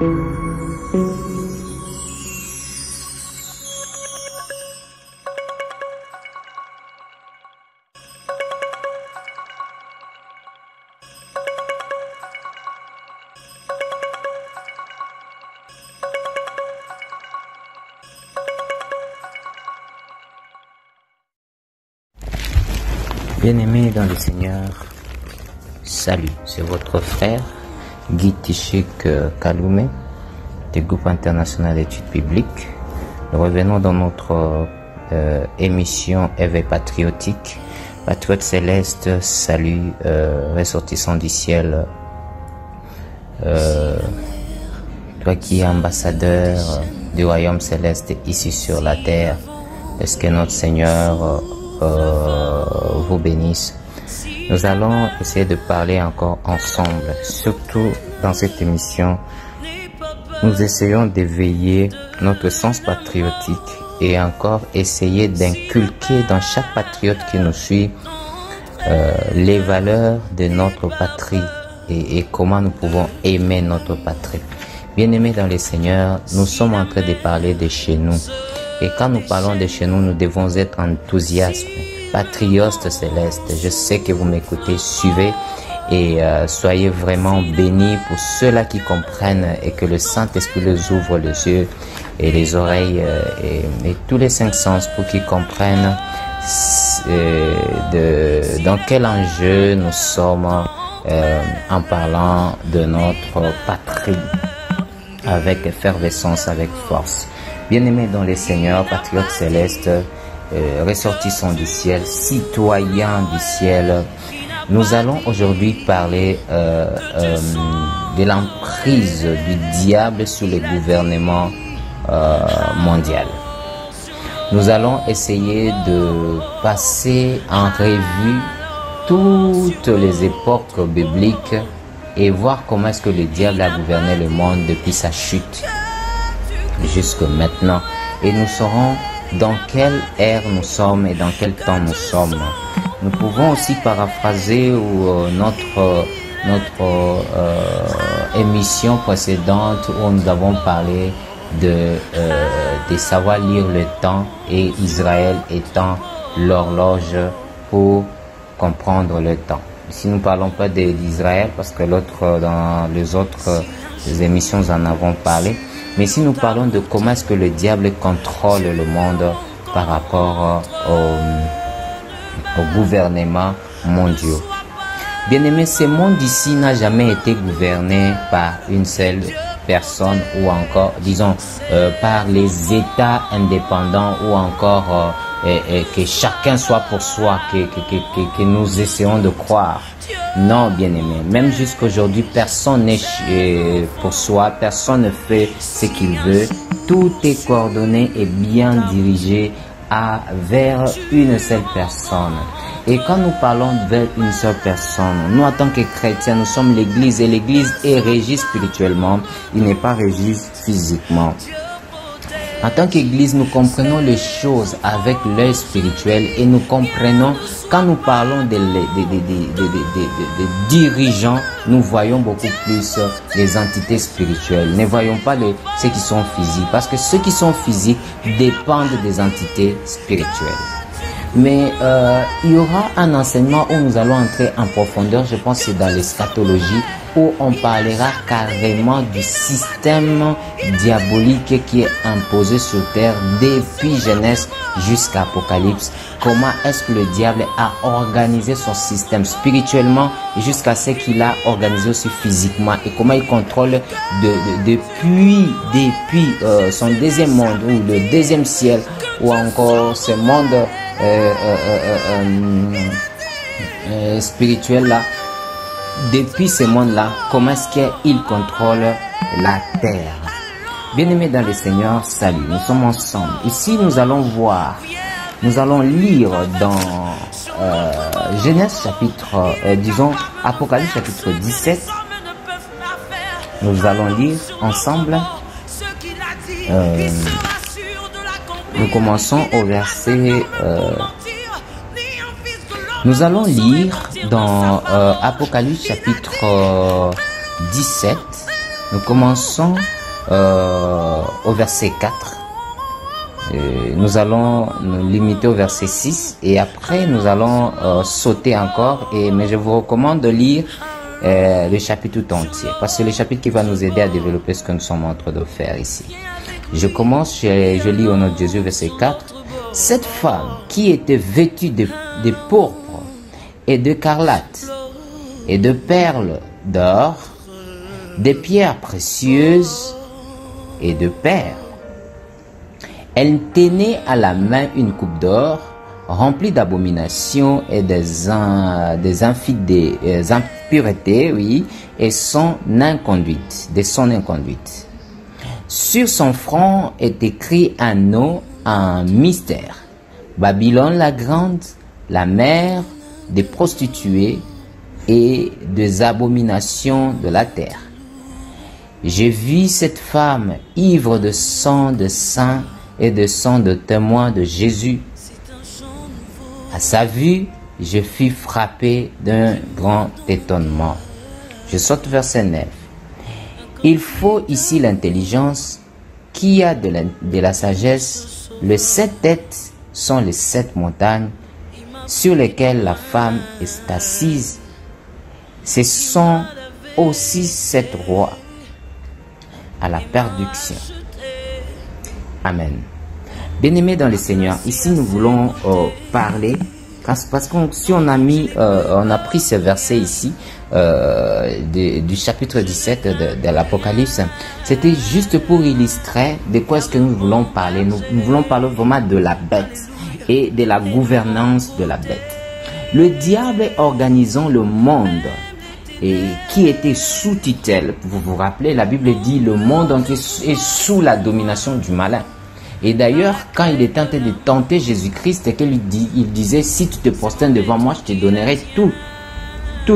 Bien-aimés dans le Seigneur, salut, c'est votre frère Guy Tichik Kaloumé du groupe international d'études bibliques. Nous revenons dans notre émission Éveil patriotique, Patriote céleste, salut, ressortissant du ciel, toi qui es ambassadeur du royaume céleste ici sur la terre, est-ce que notre Seigneur vous bénisse. Nous allons essayer de parler encore ensemble, surtout dans cette émission. Nous essayons d'éveiller notre sens patriotique et encore essayer d'inculquer dans chaque patriote qui nous suit les valeurs de notre patrie et comment nous pouvons aimer notre patrie. Bien-aimés dans le Seigneur, nous sommes en train de parler de chez nous. Et quand nous parlons de chez nous, nous devons être enthousiastes, patriotes célestes. Je sais que vous m'écoutez, suivez et soyez vraiment bénis pour ceux-là qui comprennent et que le Saint-Esprit les ouvre les yeux et les oreilles et tous les cinq sens pour qu'ils comprennent dans quel enjeu nous sommes en parlant de notre patrie avec effervescence, avec force. Bien-aimés dans les Seigneurs, patriotes célestes, ressortissants du ciel, citoyens du ciel, nous allons aujourd'hui parler de l'emprise du diable sur le gouvernement mondial. Nous allons essayer de passer en revue toutes les époques bibliques et voir comment est-ce que le diable a gouverné le monde depuis sa chute jusque maintenant, et nous saurons dans quelle ère nous sommes et dans quel temps nous sommes. Nous pouvons aussi paraphraser notre émission précédente où nous avons parlé de savoir lire le temps et Israël étant l'horloge pour comprendre le temps. Si nous ne parlons pas d'Israël, parce que dans les autres émissions nous en avons parlé, mais si nous parlons de comment est-ce que le diable contrôle le monde par rapport au gouvernement mondiaux. Bien-aimés, ce monde ici n'a jamais été gouverné par une seule personne ou encore, disons, par les États indépendants ou encore que chacun soit pour soi, que nous essayons de croire. Non, bien-aimé, même jusqu'aujourd'hui, personne n'est pour soi, personne ne fait ce qu'il veut. Tout est coordonné et bien dirigé vers une seule personne. Et quand nous parlons vers une seule personne, nous en tant que chrétiens, nous sommes l'Église et l'Église est régie spirituellement, il n'est pas régie physiquement. En tant qu'Église, nous comprenons les choses avec l'œil spirituel et nous comprenons, quand nous parlons des dirigeants, nous voyons beaucoup plus les entités spirituelles. Ne voyons pas ceux qui sont physiques, parce que ceux qui sont physiques dépendent des entités spirituelles. Mais il y aura un enseignement où nous allons entrer en profondeur, je pense que c'est dans l'eschatologie, où on parlera carrément du système diabolique qui est imposé sur terre depuis Genèse jusqu'à Apocalypse. Comment est-ce que le diable a organisé son système spirituellement jusqu'à ce qu'il a organisé aussi physiquement, et comment il contrôle depuis son deuxième monde ou le deuxième ciel ou encore ce monde spirituel là. Depuis ce monde-là, comment est-ce qu'il contrôle la terre? Bien-aimés dans le Seigneur, salut, nous sommes ensemble. Ici, nous allons lire dans Genèse chapitre, Apocalypse chapitre 17. Nous allons lire ensemble. Nous commençons au verset... Nous allons lire dans Apocalypse chapitre 17 Nous commençons au verset 4. Nous allons nous limiter au verset 6 et après nous allons sauter encore. Mais je vous recommande de lire le chapitre tout entier parce que c'est le chapitre qui va nous aider à développer ce que nous sommes en train de faire ici. Je commence, je lis au nom de Jésus, verset 4. Cette femme qui était vêtue de pourpre et d'écarlate et de perles d'or, des pierres précieuses et de perles. Elle tenait à la main une coupe d'or remplie d'abominations et des impuretés, oui, et son inconduite, de son inconduite. Sur son front est écrit un nom, un mystère. Babylone la grande, la mère des prostituées et des abominations de la terre. J'ai vu cette femme ivre de sang de saints et de sang de témoins de Jésus. À sa vue, je fus frappé d'un grand étonnement. Je saute verset 9. Il faut ici l'intelligence qui a de la sagesse. Les 7 têtes sont les 7 montagnes sur lesquelles la femme est assise. Ce sont aussi 7 rois à la perdition. Amen. Bien-aimés dans le Seigneur, ici nous voulons parler, parce que si on a pris ce verset ici du chapitre 17 de l'Apocalypse, c'était juste pour illustrer de quoi est-ce que nous voulons parler. Nous voulons parler vraiment de la bête et de la gouvernance de la bête. Le diable organisant le monde et qui était sous tutelle. Vous vous rappelez, la Bible dit le monde entier est sous la domination du malin. Et d'ailleurs, quand il est tenté de tenter Jésus-Christ, il disait, si tu te prosternes devant moi, je te donnerai tout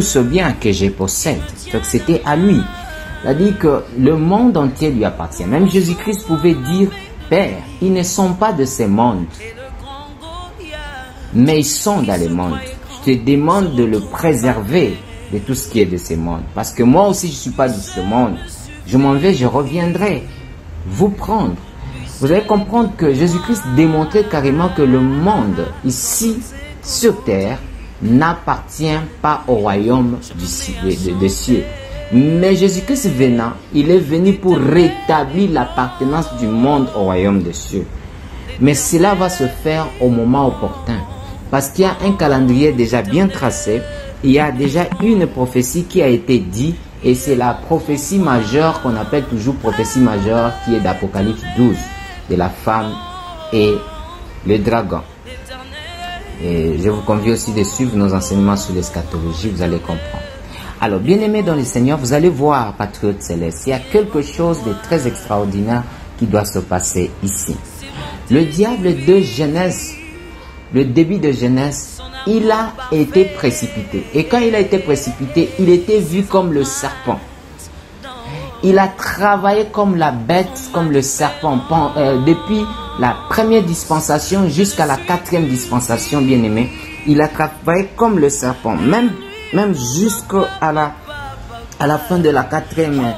ce bien que je possède. Donc c'était à lui. C'est-à-dire que le monde entier lui appartient. Même Jésus-Christ pouvait dire, Père, ils ne sont pas de ce monde, mais ils sont dans le monde. Je te demande de le préserver de tout ce qui est de ce monde. Parce que moi aussi, je ne suis pas de ce monde. Je m'en vais, je reviendrai vous prendre. Vous allez comprendre que Jésus-Christ démontrait carrément que le monde ici sur terre n'appartient pas au royaume des cieux. Mais Jésus-Christ venant, il est venu pour rétablir l'appartenance du monde au royaume des cieux. Mais cela va se faire au moment opportun. Parce qu'il y a un calendrier déjà bien tracé. Il y a déjà une prophétie qui a été dite. Et c'est la prophétie majeure qu'on appelle toujours prophétie majeure qui est d'Apocalypse 12. De la femme et le dragon. Et je vous convie aussi de suivre nos enseignements sur l'eschatologie, vous allez comprendre. Alors, bien-aimés dans le Seigneur, vous allez voir, patriotes célestes, il y a quelque chose de très extraordinaire qui doit se passer ici. Le diable de Genèse, le début de Genèse, il a été précipité. Et quand il a été précipité, il était vu comme le serpent. Il a travaillé comme la bête, comme le serpent, depuis la première dispensation jusqu'à la 4e dispensation, bien aimé. Il a travaillé comme le serpent, même jusqu'à la fin de la 4e,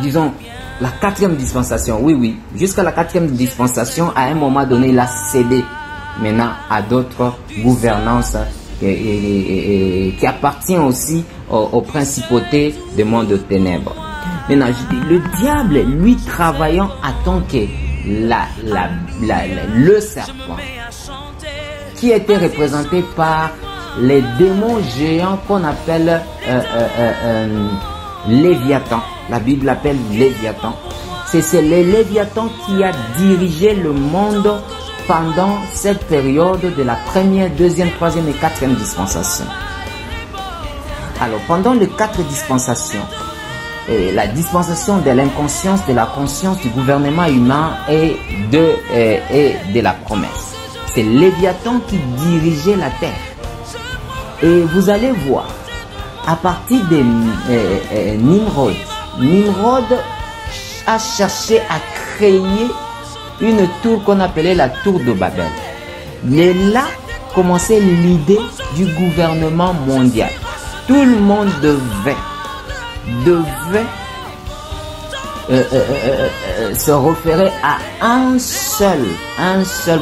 disons, la 4e dispensation. Oui, jusqu'à la 4e dispensation, à un moment donné, il a cédé maintenant à d'autres gouvernances qui appartiennent aussi aux principautés du monde de ténèbres. Maintenant, je dis, le diable, lui, travaillant à tant que le serpent, qui était représenté par les démons géants qu'on appelle Léviathan. La Bible l'appelle Léviathan. C'est le Léviathan qui a dirigé le monde pendant cette période de la première, deuxième, troisième et 4e dispensation. Alors, pendant les 4 dispensations, la dispensation de l'inconscience, de la conscience du gouvernement humain et de la promesse. C'est Léviathan qui dirigeait la terre. Et vous allez voir, à partir de Nimrod a cherché à créer une tour qu'on appelait la tour de Babel. Et là commençait l'idée du gouvernement mondial. Tout le monde devait se référait à un seul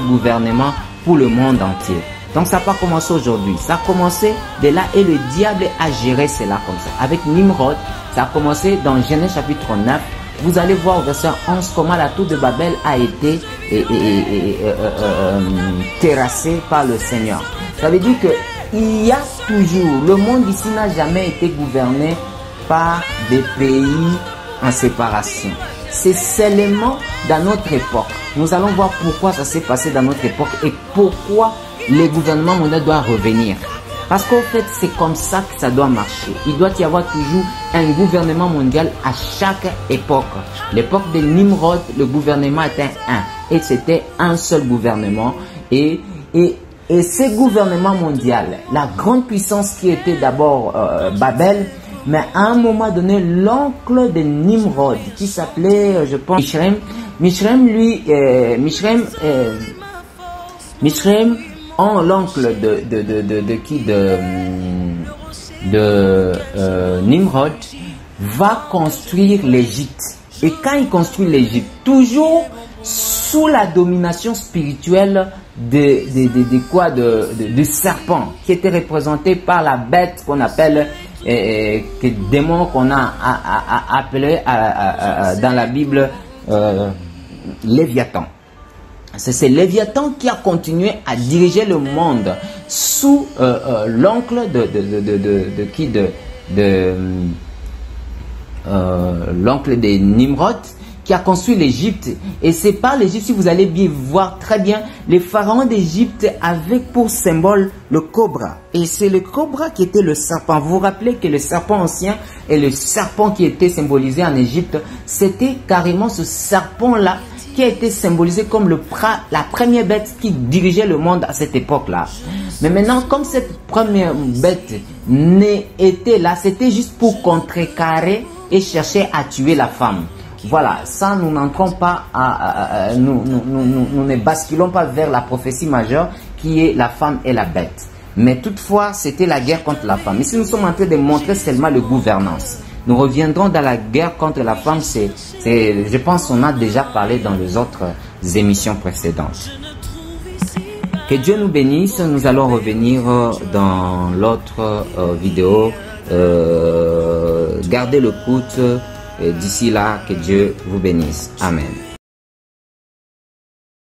gouvernement pour le monde entier. Donc ça n'a pas commencé aujourd'hui, ça a commencé de là et le diable a géré cela comme ça. Avec Nimrod, ça a commencé dans Genèse chapitre 9. Vous allez voir au verset 11 comment la tour de Babel a été terrassée par le Seigneur. Ça veut dire que il y a toujours, le monde ici n'a jamais été gouverné par des pays en séparation. C'est seulement dans notre époque. Nous allons voir pourquoi ça s'est passé dans notre époque et pourquoi les gouvernements mondiaux doivent revenir. Parce qu'en fait, c'est comme ça que ça doit marcher. Il doit y avoir toujours un gouvernement mondial à chaque époque. L'époque de Nimrod, le gouvernement était un. Et c'était un seul gouvernement. Et ce gouvernement mondial, la grande puissance qui était d'abord Babel, mais à un moment donné, l'oncle de Nimrod, qui s'appelait, je pense, Mishrem, l'oncle de Nimrod, va construire l'Égypte. Et quand il construit l'Égypte, toujours sous la domination spirituelle du serpent, qui était représenté par la bête qu'on appelle démon, qu'on a appelé dans la Bible Léviathan. C'est Léviathan qui a continué à diriger le monde sous l'oncle l'oncle de Nimrod, qui a construit l'Égypte. Et c'est par l'Égypte, si vous allez bien voir très bien, les pharaons d'Égypte avaient pour symbole le cobra. Et c'est le cobra qui était le serpent. Vous vous rappelez que le serpent ancien et le serpent qui était symbolisé en Égypte, c'était carrément ce serpent-là qui a été symbolisé comme la première bête qui dirigeait le monde à cette époque-là. Mais maintenant, comme cette première bête était là, c'était juste pour contrecarrer et chercher à tuer la femme. Voilà, ça nous n'entrons pas nous ne basculons pas vers la prophétie majeure qui est la femme et la bête. Mais toutefois, c'était la guerre contre la femme. Ici, nous sommes en train de montrer seulement la gouvernance. Nous reviendrons dans la guerre contre la femme. Je pense qu'on a déjà parlé dans les autres émissions précédentes. Que Dieu nous bénisse. Nous allons revenir dans l'autre vidéo. Gardez le coude. D'ici là, que Dieu vous bénisse. Amen.